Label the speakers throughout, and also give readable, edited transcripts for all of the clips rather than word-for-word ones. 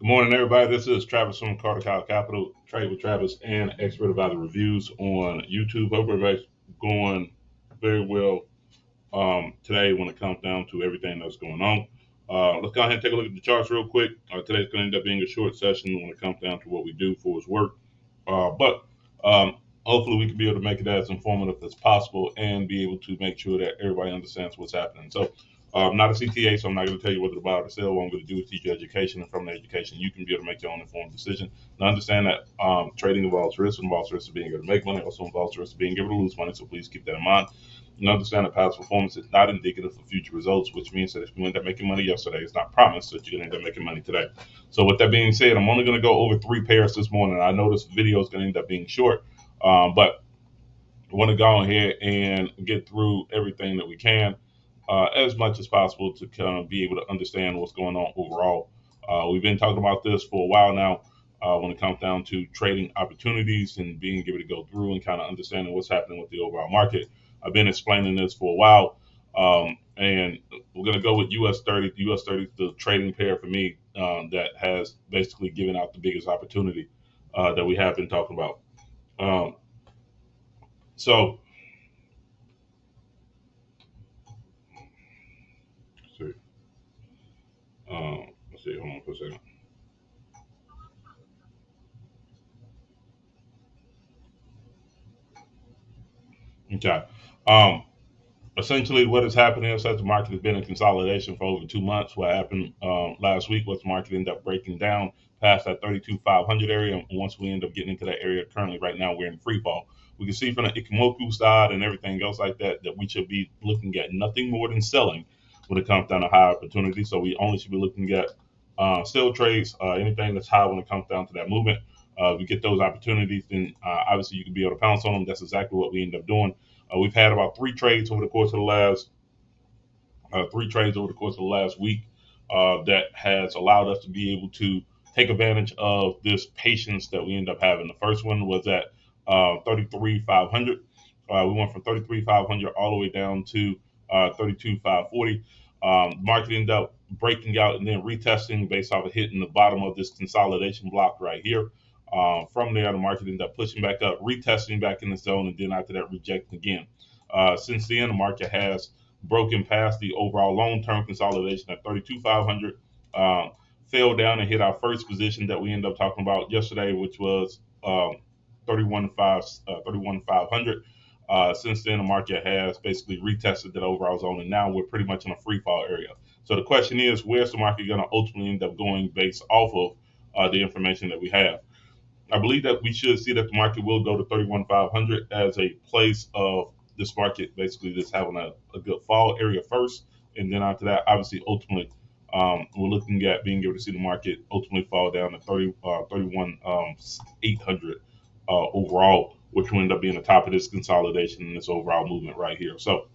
Speaker 1: Good morning, everybody. This is Travis from Carter Capital, Trade with Travis, and Expert About the Reviews on YouTube. Hope everybody's going very well today when it comes down to everything that's going on. Let's go ahead and take a look at the charts real quick. Today's going to end up being a short session when it comes down to what we do for his work. But hopefully we can be able to make it as informative as possible and be able to make sure that everybody understands what's happening. So I'm not a CTA, so I'm not going to tell you whether to buy or to sell. What I'm going to do is teach you education, and from the education, you can be able to make your own informed decision. And understand that trading involves risk, involves risk of being able to make money, also involves risk of being able to lose money. So please keep that in mind. And understand that past performance is not indicative of future results, which means that if you end up making money yesterday, it's not promised that you're going to end up making money today. So with that being said, I'm only going to go over three pairs this morning. I know this video is going to end up being short, but I want to go ahead and get through everything that we can as much as possible to kind of be able to understand what's going on overall. We've been talking about this for a while now when it comes down to trading opportunities and being able to go through and kind of understanding what's happening with the overall market. I've been explaining this for a while, and we're going to go with US 30. The US 30 is the trading pair for me that has basically given out the biggest opportunity that we have been talking about. Um, so, let's see. Let's see. Hold on for a second. Okay. Um, Essentially, what is happening is that the market has been in consolidation for over 2 months. What happened last week was the market ended up breaking down past that 32,500 area. And once we end up getting into that area, currently right now we're in free fall. We can see from the Ikimoku side and everything else like that that we should be looking at nothing more than selling when it comes down to high opportunity. So we only should be looking at sell trades, anything that's high when it comes down to that movement. We get those opportunities, then obviously you can be able to pounce on them. That's exactly what we end up doing. We've had about three trades over the course of the last week that has allowed us to be able to take advantage of this patience that we end up having. The first one was at 33,500. We went from 33,500 all the way down to 32,540. Market ended up breaking out and then retesting based off of hitting the bottom of this consolidation block right here. From there, the market ended up pushing back up, retesting back in the zone, and then after that, rejecting again. Since then, the market has broken past the overall long-term consolidation at 32,500, fell down and hit our first position that we ended up talking about yesterday, which was 31,500. Since then, the market has basically retested that overall zone, and now we're pretty much in a free fall area. So the question is, where's the market going to ultimately end up going based off of the information that we have? I believe that we should see that the market will go to 31,500 as a place of this market basically just having a good fall area first. And then after that, obviously, ultimately, we're looking at being able to see the market ultimately fall down to 31,800 overall, which will end up being the top of this consolidation and this overall movement right here. So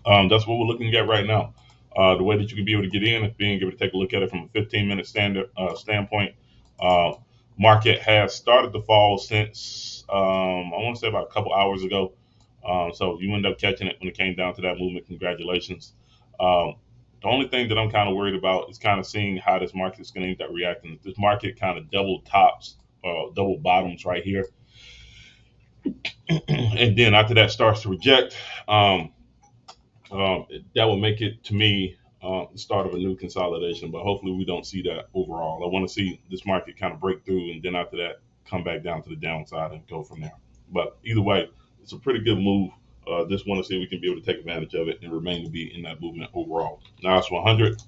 Speaker 1: that's what we're looking at right now. The way that you can be able to get in is being able to take a look at it from a 15-minute standpoint. Uh, Market has started to fall since I want to say about a couple hours ago. So you end up catching it when it came down to that movement. Congratulations. The only thing that I'm kind of worried about is kind of seeing how this market is going to end up reacting. If this market kind of double tops, double bottoms right here, and then after that starts to reject, that will make it to me the start of a new consolidation. But hopefully we don't see that overall. I want to see this market kind of break through, and then after that come back down to the downside and go from there. But either way, it's a pretty good move. Just want to see if we can be able to take advantage of it and remain to be in that movement overall. Now it's 100.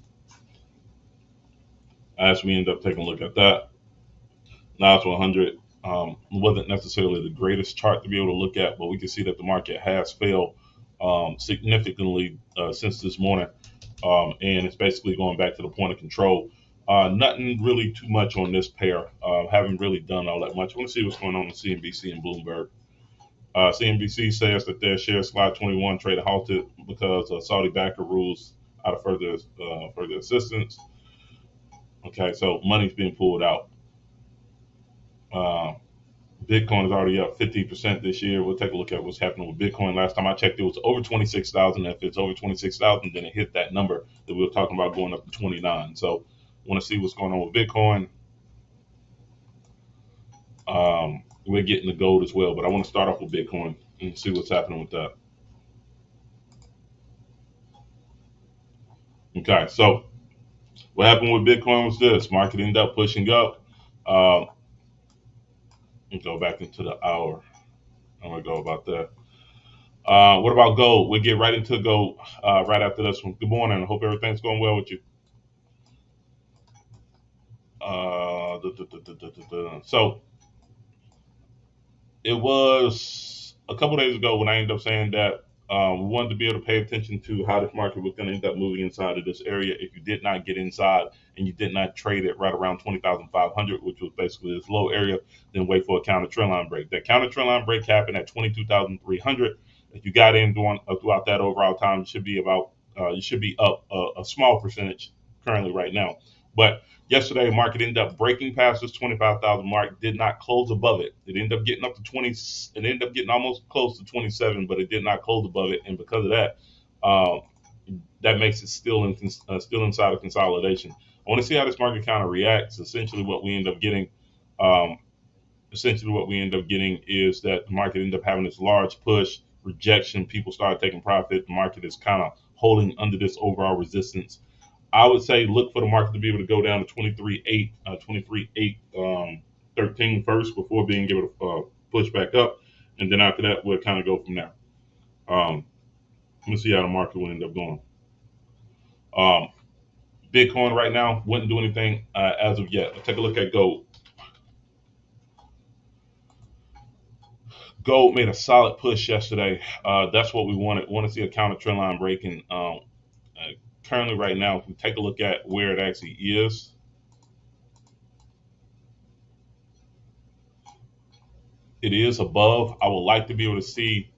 Speaker 1: As we end up taking a look at that, now it's 100. Wasn't necessarily the greatest chart to be able to look at, but we can see that the market has failed significantly since this morning, and it's basically going back to the point of control. Nothing really too much on this pair. Haven't really done all that much. I want to see what's going on with CNBC and Bloomberg. CNBC says that their share slide 21 trade halted because Saudi backer rules out of further assistance. Okay, so money's being pulled out. Uh, Bitcoin is already up 50% this year. We'll take a look at what's happening with Bitcoin. Last time I checked, it was over 26,000. If it's over 26,000, then it hit that number that we were talking about going up to 29. So Want to see what's going on with Bitcoin. We're getting the gold as well, but I want to start off with Bitcoin and see what's happening with that. Okay, so what happened with Bitcoin was this: market ended up pushing up. Uh, and go back into the hour. I'm gonna go about that. What about gold? We'll get right into gold right after this one. Good morning. I hope everything's going well with you. So it was a couple days ago when I ended up saying that we wanted to be able to pay attention to how this market was going to end up moving inside of this area. If you did not get inside and you did not trade it right around 20,500, which was basically this low area, then wait for a counter trend line break. That counter trend line break happened at 22,300. If you got in throughout that overall time, you should be up a small percentage currently right now. But yesterday, market ended up breaking past this 25,000 mark, did not close above it. It ended up getting up to 20, it ended up getting almost close to 27, but it did not close above it. And because of that, uh, that makes it still inside of consolidation. I want to see how this market kind of reacts. Um, Essentially what we end up getting is that the market ended up having this large push rejection. People started taking profit. The market is kind of holding under this overall resistance. I would say look for the market to be able to go down to 23.8, 23.8, 13 first before being able to push back up. And then after that, we'll kind of go from there. Let me see how the market will end up going. Um, Bitcoin right now wouldn't do anything as of yet. Let's take a look at gold. Gold made a solid push yesterday. That's what we wanted. Want to see a counter trend line breaking. Currently, right now, if we take a look at where it actually is, it is above. I would like to be able to see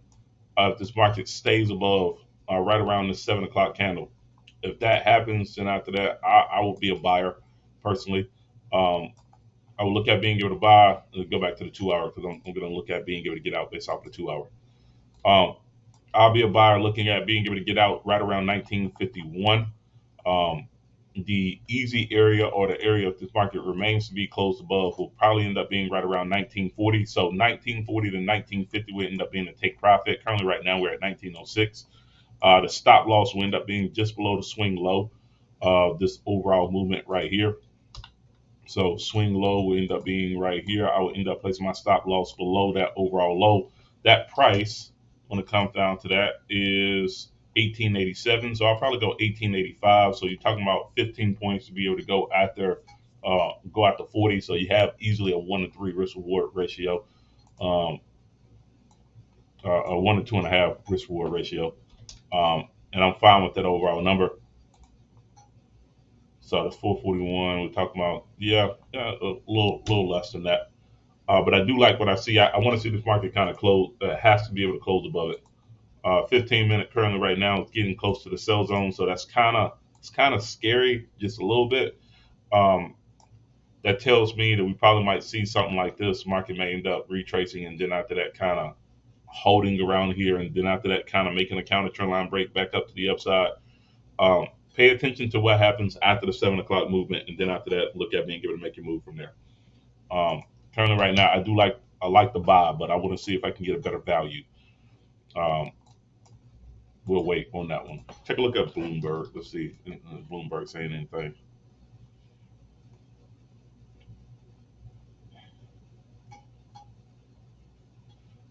Speaker 1: if this market stays above right around the 7 o'clock candle. If that happens, then after that, I will be a buyer personally. Um, I will look at being able to buy. Go back to the 2 hour because I'm going to look at being able to get out based off the 2 hour. I'll be a buyer looking at being able to get out right around 1951. Um, the easy area or the area if this market remains to be closed above will probably end up being right around 1940. So 1940 to 1950 will end up being a take profit. Currently, right now, we're at 1906. The stop loss will end up being just below the swing low of this overall movement right here. So swing low will end up being right here. I will end up placing my stop loss below that overall low. That price, when it comes down to that, is 1887. So I'll probably go 1885. So you're talking about 15 points to be able to go after 40. So you have easily a 1 to 3 risk reward ratio, um, a 1 to 2.5 risk reward ratio, and I'm fine with that overall number. So that's 441. We're talking about a little less than that. But I do like what I see. I want to see this market kind of close. It has to be able to close above it. 15-minute currently right now is getting close to the sell zone, so it's kind of scary just a little bit. Um, that tells me that we probably might see something like this. Market may end up retracing, and then after that, kind of holding around here, and then after that, kind of making a counter trend line break back up to the upside. Pay attention to what happens after the 7 o'clock movement, and then after that, look at being able to make your move from there. Um, Currently, right now, I like the buy, but I want to see if I can get a better value. Um, we'll wait on that one. Take a look at Bloomberg. Let's see if Bloomberg saying anything.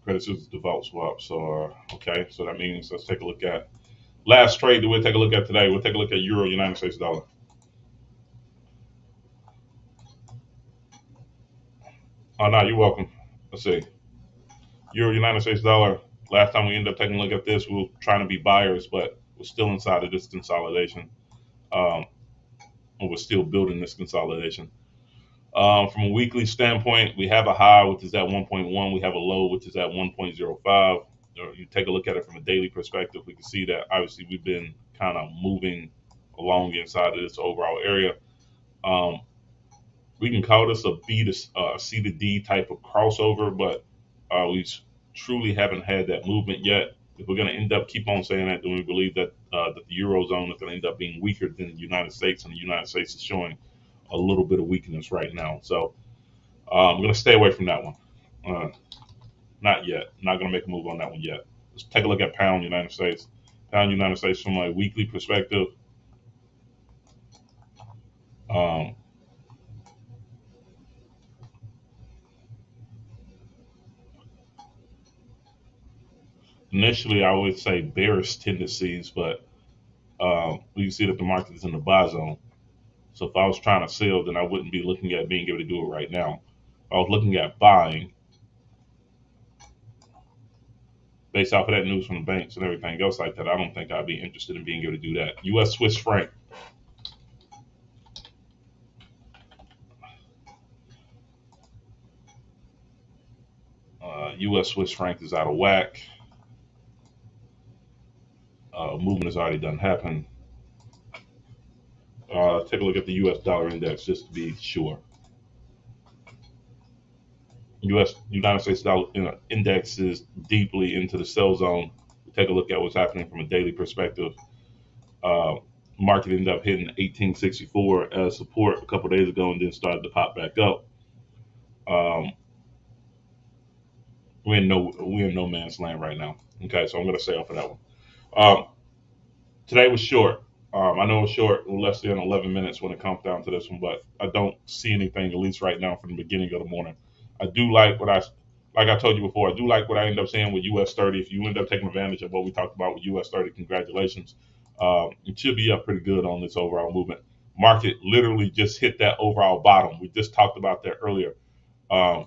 Speaker 1: Credit Suisse default swap. So okay, so that means let's take a look at last trade that we'll take a look at today. We'll take a look at Euro United States dollar. Oh no, you're welcome. Let's see. Euro United States dollar. Last time we ended up taking a look at this, we were trying to be buyers, but we're still inside of this consolidation. Um, and we're still building this consolidation. From a weekly standpoint, we have a high, which is at 1.1. We have a low, which is at 1.05. You take a look at it from a daily perspective, we can see that obviously we've been kind of moving along inside of this overall area. Um, we can call this a B to C to D type of crossover, but we truly haven't had that movement yet. If we're going to end up keep on saying that, then we believe that that the eurozone is going to end up being weaker than the United States, and the United States is showing a little bit of weakness right now. So I'm going to stay away from that one. Not yet. Not going to make a move on that one yet. Let's take a look at pound United States. Pound United States from a weekly perspective. Um, Initially, I would say bearish tendencies, but we can see that the market is in the buy zone. So if I was trying to sell, then I wouldn't be looking at being able to do it right now. If I was looking at buying based off of that news from the banks and everything else like that. I don't think I'd be interested in being able to do that. U.S. Swiss franc. U.S. Swiss franc is out of whack. Movement has already done happen. Take a look at the U.S. dollar index just to be sure. United States dollar index is deeply into the sell zone. Take a look at what's happening from a daily perspective. Uh, Market ended up hitting 1864 as support a couple days ago and then started to pop back up. Um, we're in no man's land right now. Okay, so I'm going to say off of that one. Um, Today was short. I know it's short, less than 11 minutes when it comes down to this one, but I don't see anything, at least right now, from the beginning of the morning. I do like I told you before, I do like what I end up saying with US 30. If you end up taking advantage of what we talked about with US 30, congratulations. It should be up pretty good on this overall movement. Market literally just hit that overall bottom. We just talked about that earlier. Um,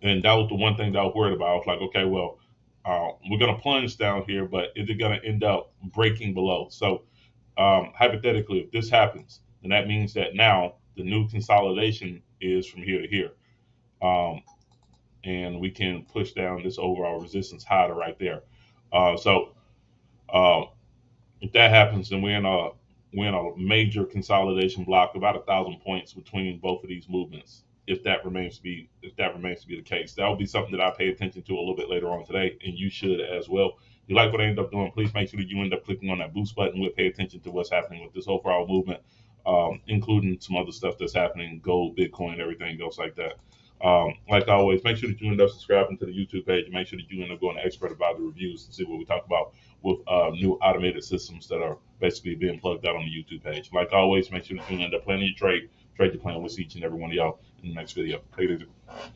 Speaker 1: and that was the one thing that I was worried about. I was like, okay, well, we're going to plunge down here, but is it going to end up breaking below? So hypothetically, if this happens, then that means that now the new consolidation is from here to here. Um, and we can push down this overall resistance high to right there. So uh, if that happens, then we're in a major consolidation block, about 1,000 points between both of these movements. If that remains to be the case, that will be something that I pay attention to a little bit later on today, and you should as well. If you like what I end up doing, please make sure that you end up clicking on that boost button. We'll pay attention to what's happening with this overall movement, including some other stuff that's happening, gold, Bitcoin, everything else like that. Like always, make sure that you end up subscribing to the YouTube page, and make sure that you end up going to Expert Advisor Reviews to see what we talk about with new automated systems that are basically being plugged out on the YouTube page. Like always, make sure that you end up planning your trade your plan with each and every one of y'all in the next video. Take it easy.